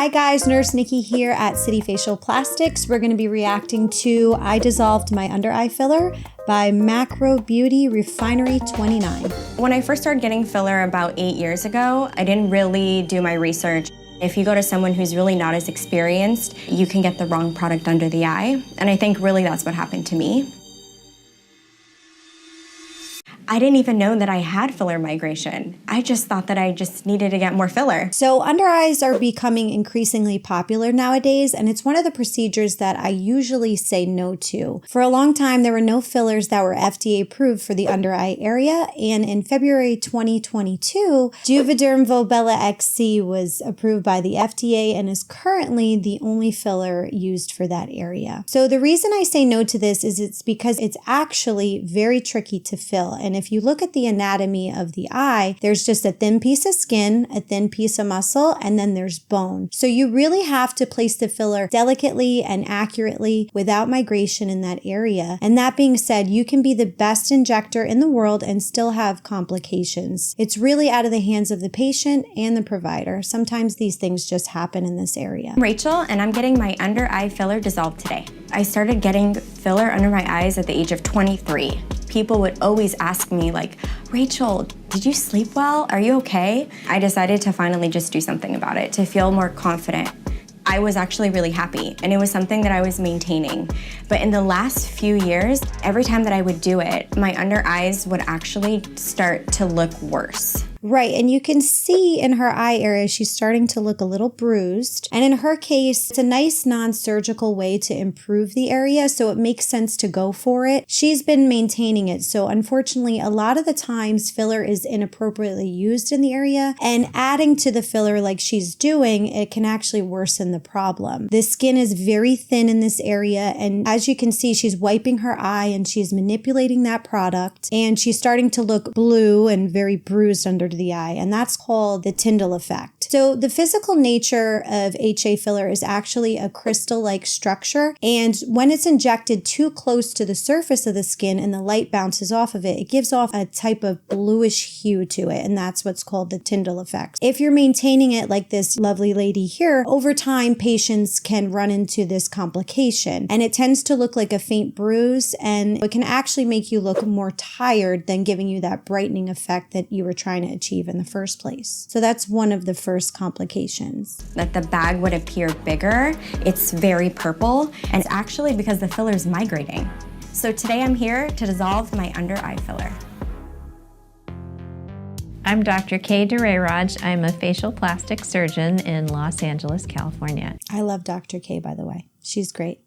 Hi guys, Nurse Nikki here at City Facial Plastics. We're going to be reacting to I Dissolved My Under Eye Filler by Macro Beauty Refinery 29. When I first started getting filler about 8 years ago, I didn't really do my research. If you go to someone who's really not as experienced, you can get the wrong product under the eye. And I think really that's what happened to me. I didn't even know that I had filler migration. I just thought that I just needed to get more filler. So under eyes are becoming increasingly popular nowadays, and it's one of the procedures that I usually say no to. For a long time, there were no fillers that were FDA approved for the under eye area, and in February 2022, Juvederm Volbella XC was approved by the FDA and is currently the only filler used for that area. So the reason I say no to this is it's because it's actually very tricky to fill, and if you look at the anatomy of the eye, there's just a thin piece of skin, a thin piece of muscle, and then there's bone. So you really have to place the filler delicately and accurately without migration in that area. And that being said, you can be the best injector in the world and still have complications. It's really out of the hands of the patient and the provider. Sometimes these things just happen in this area. I'm Rachel, and I'm getting my under eye filler dissolved today. I started getting filler under my eyes at the age of 23. People would always ask me like, Rachel, did you sleep well? Are you okay? I decided to finally just do something about it, to feel more confident. I was actually really happy, and it was something that I was maintaining. But in the last few years, every time that I would do it, my under eyes would actually start to look worse. Right, and you can see in her eye area, she's starting to look a little bruised. And in her case, it's a nice non-surgical way to improve the area, so it makes sense to go for it. She's been maintaining it, so unfortunately, a lot of the times filler is inappropriately used in the area, and adding to the filler like she's doing, it can actually worsen the problem. The skin is very thin in this area, and as you can see, she's wiping her eye and she's manipulating that product, and she's starting to look blue and very bruised under the eye, and that's called the Tyndall effect. So the physical nature of HA filler is actually a crystal-like structure, and when it's injected too close to the surface of the skin and the light bounces off of it, it gives off a type of bluish hue to it, and that's what's called the Tyndall effect. If you're maintaining it like this lovely lady here, over time patients can run into this complication, and it tends to look like a faint bruise, and it can actually make you look more tired than giving you that brightening effect that you were trying to achieve in the first place. So that's one of the first complications. That the bag would appear bigger. It's very purple, and it's actually because the filler is migrating. So today I'm here to dissolve my under eye filler. I'm Dr. Kay Duraraj. I'm a facial plastic surgeon in Los Angeles, California. I love Dr. K, by the way. She's great.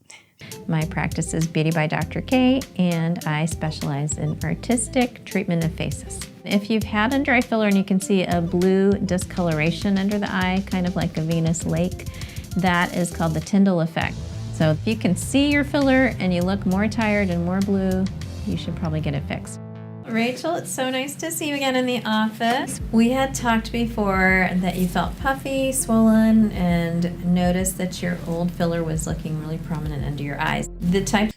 My practice is Beauty by Dr. K, and I specialize in artistic treatment of faces. If you've had under eye filler and you can see a blue discoloration under the eye, kind of like a Venus lake, that is called the Tyndall effect. So if you can see your filler and you look more tired and more blue, you should probably get it fixed. Rachel, it's so nice to see you again in the office. We had talked before that you felt puffy, swollen, and noticed that your old filler was looking really prominent under your eyes.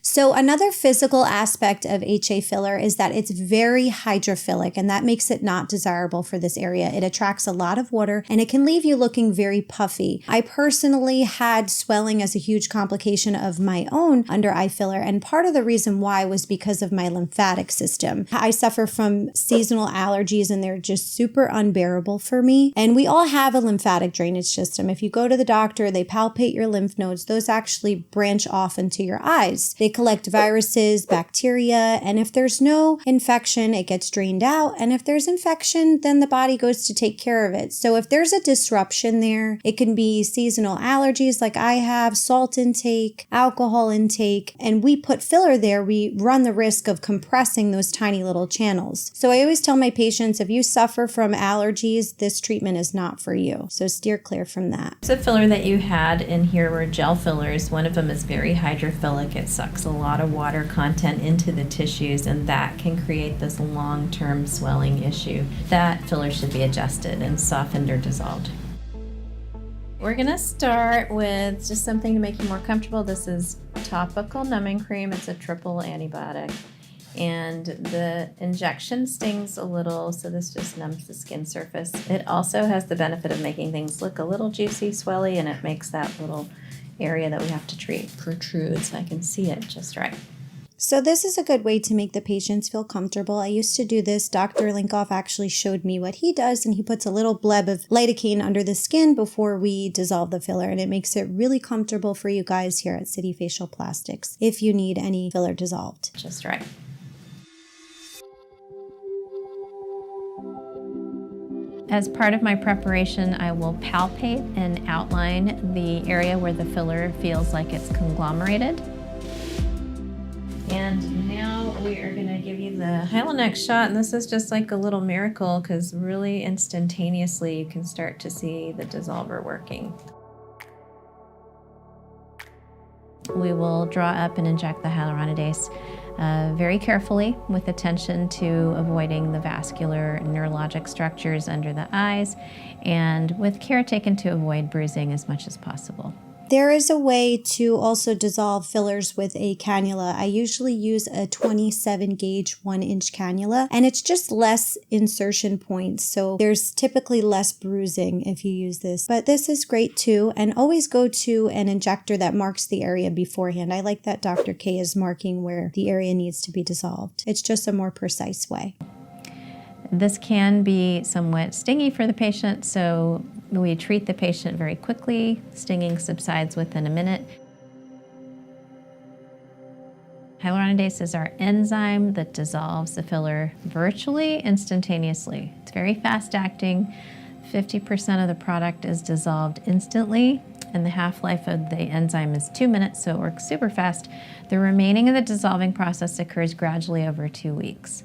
So another physical aspect of HA filler is that it's very hydrophilic, and that makes it not desirable for this area. It attracts a lot of water, and it can leave you looking very puffy. I personally had swelling as a huge complication of my own under eye filler, and part of the reason why was because of my lymphatic system. I suffer from seasonal allergies, and they're just super unbearable for me. And we all have a lymphatic drainage system. If you go to the doctor, they palpate your lymph nodes. Those actually branch off into your eyes. They collect viruses, bacteria, and if there's no infection, it gets drained out. And if there's infection, then the body goes to take care of it. So if there's a disruption there, it can be seasonal allergies like I have, salt intake, alcohol intake, and we put filler there, we run the risk of compressing those tiny little channels. So I always tell my patients, if you suffer from allergies, this treatment is not for you. So steer clear from that. The filler that you had in here were gel fillers. One of them is very hydrophilic. It sucks a lot of water content into the tissues, and that can create this long-term swelling issue. That filler should be adjusted and softened or dissolved. We're going to start with just something to make you more comfortable. This is topical numbing cream. It's a triple antibiotic. And the injection stings a little, so this just numbs the skin surface. It also has the benefit of making things look a little juicy, swelly, and it makes that little area that we have to treat protrude so I can see it just right. So this is a good way to make the patients feel comfortable. I used to do this. Dr. Linkov actually showed me what he does, and he puts a little bleb of lidocaine under the skin before we dissolve the filler, and it makes it really comfortable for you guys here at City Facial Plastics if you need any filler dissolved. Just right. As part of my preparation, I will palpate and outline the area where the filler feels like it's conglomerated. And now we are going to give you the Hylenex shot, and this is just like a little miracle because really instantaneously you can start to see the dissolver working. We will draw up and inject the hyaluronidase very carefully with attention to avoiding the vascular and neurologic structures under the eyes, and with care taken to avoid bruising as much as possible. There is a way to also dissolve fillers with a cannula. I usually use a 27 gauge 1-inch cannula, and it's just less insertion points. So there's typically less bruising if you use this, but this is great too. And always go to an injector that marks the area beforehand. I like that Dr. K is marking where the area needs to be dissolved. It's just a more precise way. This can be somewhat stingy for the patient, so we treat the patient very quickly. Stinging subsides within a minute. Hyaluronidase is our enzyme that dissolves the filler virtually instantaneously. It's very fast acting. 50% of the product is dissolved instantly, and the half-life of the enzyme is 2 minutes, so it works super fast. The remaining of the dissolving process occurs gradually over 2 weeks.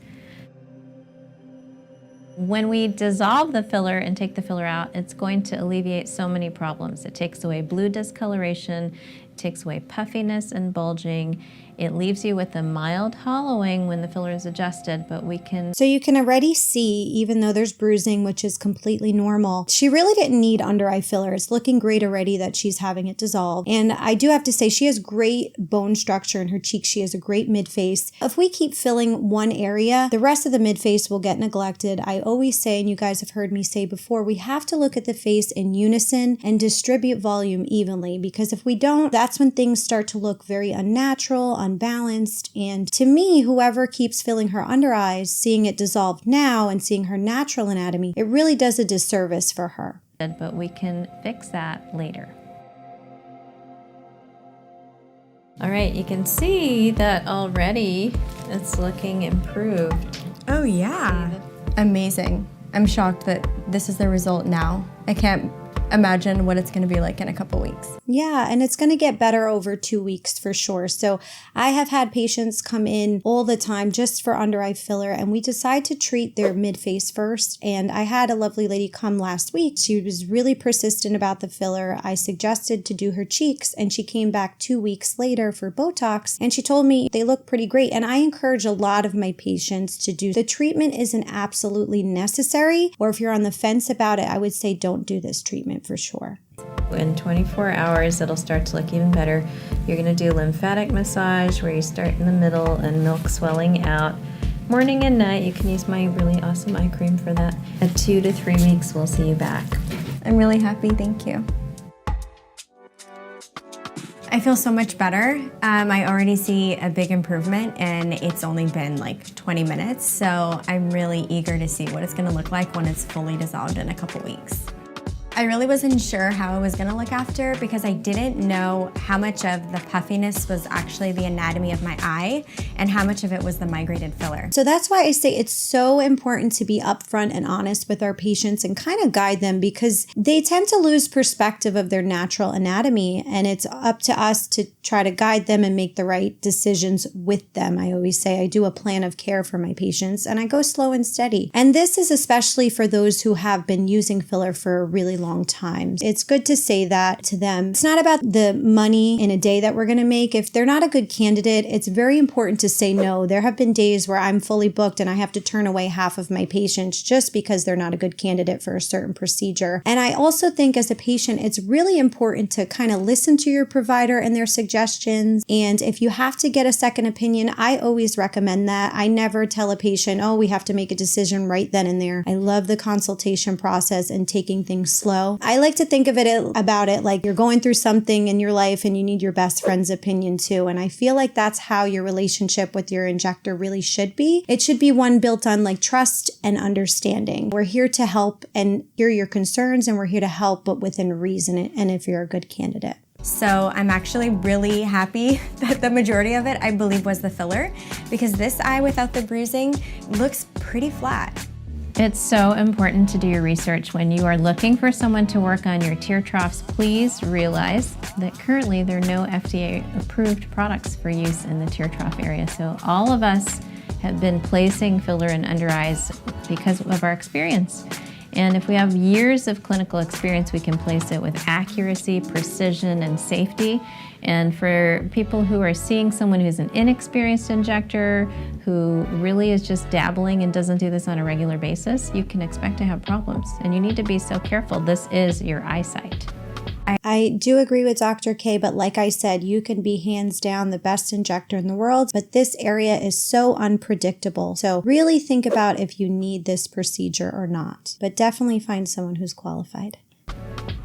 When we dissolve the filler and take the filler out, it's going to alleviate so many problems. It takes away blue discoloration, it takes away puffiness and bulging. It leaves you with a mild hollowing when the filler is adjusted, but we can... So you can already see, even though there's bruising, which is completely normal, she really didn't need under eye filler. It's looking great already that she's having it dissolved. And I do have to say, she has great bone structure in her cheeks. She has a great mid-face. If we keep filling one area, the rest of the mid-face will get neglected. I always say, and you guys have heard me say before, we have to look at the face in unison and distribute volume evenly, because if we don't, that's when things start to look very unnatural, unbalanced. And to me, whoever keeps filling her under eyes, seeing it dissolve now and seeing her natural anatomy, it really does a disservice for her. But we can fix that later. All right, you can see that already it's looking improved. Oh yeah. Amazing. I'm shocked that this is the result now. I can't imagine what it's going to be like in a couple weeks. Yeah, and it's going to get better over 2 weeks for sure. So I have had patients come in all the time just for under eye filler, and we decide to treat their mid-face first. And I had a lovely lady come last week. She was really persistent about the filler. I suggested to do her cheeks, and she came back 2 weeks later for Botox, and she told me they look pretty great. And I encourage a lot of my patients to do. The treatment isn't absolutely necessary, or if you're on the fence about it, I would say don't do this treatment for sure. In 24 hours, it'll start to look even better. You're going to do lymphatic massage where you start in the middle and milk swelling out. Morning and night, you can use my really awesome eye cream for that. At 2 to 3 weeks, we'll see you back. I'm really happy, thank you. I feel so much better. I already see a big improvement, and it's only been like 20 minutes, so I'm really eager to see what it's going to look like when it's fully dissolved in a couple weeks. I really wasn't sure how it was going to look after because I didn't know how much of the puffiness was actually the anatomy of my eye and how much of it was the migrated filler. So that's why I say it's so important to be upfront and honest with our patients and kind of guide them, because they tend to lose perspective of their natural anatomy, and it's up to us to try to guide them and make the right decisions with them. I always say I do a plan of care for my patients, and I go slow and steady. And this is especially for those who have been using filler for a really long time. It's good to say that to them. It's not about the money in a day that we're going to make. If they're not a good candidate, it's very important to say no. There have been days where I'm fully booked and I have to turn away half of my patients just because they're not a good candidate for a certain procedure. And I also think as a patient, it's really important to kind of listen to your provider and their suggestions. And if you have to get a second opinion, I always recommend that. I never tell a patient, oh, we have to make a decision right then and there. I love the consultation process and taking things slow. I like to think of it about it like you're going through something in your life and you need your best friend's opinion too. And I feel like that's how your relationship with your injector really should be. It should be one built on like trust and understanding. We're here to help and hear your concerns, and we're here to help, but within reason and if you're a good candidate. So I'm actually really happy that the majority of it, I believe, was the filler, because this eye without the bruising looks pretty flat. It's so important to do your research. When you are looking for someone to work on your tear troughs, please realize that currently there are no FDA-approved products for use in the tear trough area. So all of us have been placing filler in under eyes because of our experience. And if we have years of clinical experience, we can place it with accuracy, precision, and safety. And for people who are seeing someone who's an inexperienced injector, who really is just dabbling and doesn't do this on a regular basis, you can expect to have problems. And you need to be so careful. This is your eyesight. I do agree with Dr. K, but like I said, you can be hands down the best injector in the world, but this area is so unpredictable. So really think about if you need this procedure or not, but definitely find someone who's qualified.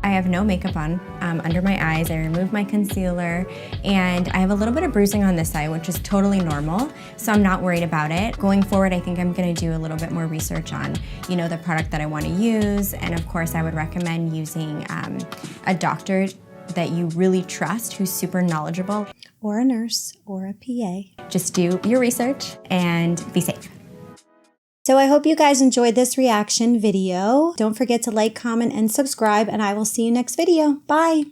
I have no makeup on under my eyes. I removed my concealer, and I have a little bit of bruising on this eye, which is totally normal, so I'm not worried about it. Going forward, I think I'm gonna do a little bit more research on, the product that I wanna use, and of course, I would recommend using a doctor that you really trust, who's super knowledgeable. Or a nurse, or a PA. Just do your research and be safe. So I hope you guys enjoyed this reaction video. Don't forget to like, comment, and subscribe, and I will see you next video. Bye!